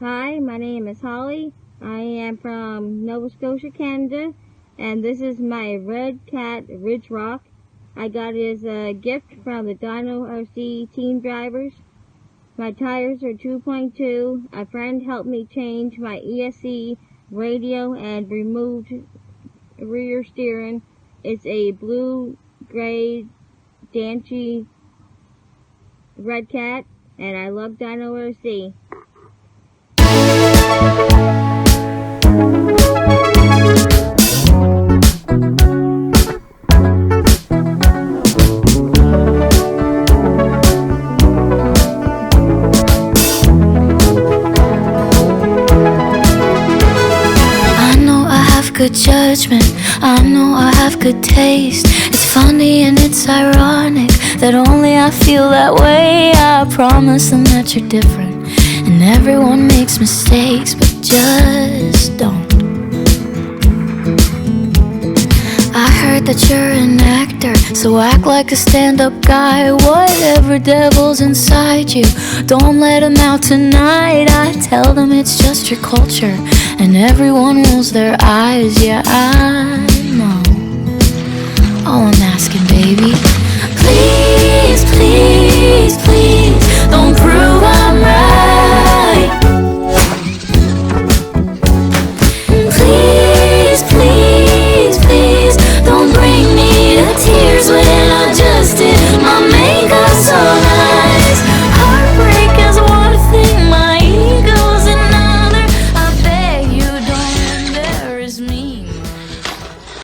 Hi, my name is Holly. I am from Nova Scotia, Canada, and this is my RedCat RidgeRock. I got it as a gift from the DinoRC Team Drivers. My tires are 2.2. A friend helped me change my ESC radio and removed rear steering. It's a blue-gray Danchy RedCat, and I love DinoRC. Good judgment, I know I have good taste. It's funny and it's ironic that only I feel that way. I promise them that you're different, and everyone makes mistakes, but just don't. I heard that you're an actor, so act like a stand-up guy. Whatever devil's inside you, don't let him out tonight. I tell them it's just your culture, and everyone rolls their eyes. Yeah, I know. All I'm asking, baby,